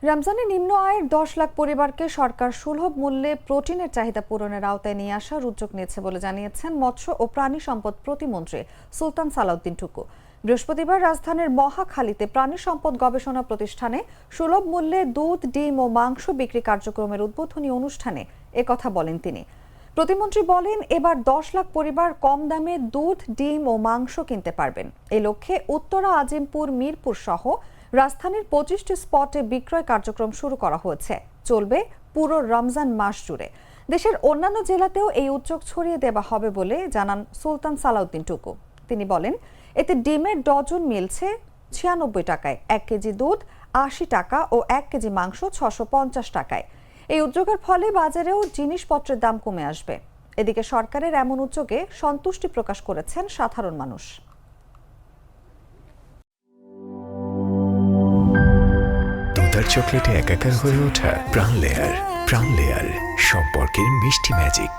রমজানে নিম্ন আয়ের 10 লাখ পরিবারকে সরকার সুলভ মূল্যে প্রোটিনের চাহিদা পূরণের আওতায় নিয়ে আসার উদ্যোগ নিয়েছে বলে জানিয়েছেন মৎস্য ও প্রাণী সম্পদ প্রতিমন্ত্রী সুলতান সালাউদ্দিন টুকু। বৃহস্পতিবার রাজধানীর মহাখালীতে প্রাণী সম্পদ গবেষণা প্রতিষ্ঠানে সুলভ মূল্যে দুধ, ডিম ও মাংস বিক্রি কার্যক্রমের উদ্বোধনী অনুষ্ঠানে একথা বলেন তিনি। প্রতিমন্ত্রী বলেন, এবার 10 লাখ পরিবার কম দামে দুধ, ডিম ও মাংস কিনতে পারবেন। এই লক্ষ্যে উত্তরা, আজিমপুর, মিরপুর সহ রাজধানীর 25টি স্পটে বিক্রয় কার্যক্রম শুরু করা হয়েছে। চলবে পুরো রমজান মাস জুড়ে। দেশের অন্যান্য জেলাতেও এই উদ্যোগ ছড়িয়ে দেওয়া হবে বলে জানান সুলতান সালাউদ্দিন টুকু। তিনি বলেন, এতে ডিমের ডজন মিলছে 96 টাকায়, 1 কেজি দুধ 80 টাকা ও 1 কেজি মাংস 650 টাকায়। এই উদ্যোগের ফলে বাজারেও জিনিসপত্রের দাম কমে আসবে। এদিকে সরকারের এমন উদ্যোগে সন্তুষ্টি প্রকাশ করেছেন সাধারণ মানুষ। দুধার চকলেটে একাকার হয়ে ওঠা প্রাণ লেয়ার সম্পর্কের মিষ্টি ম্যাজিক।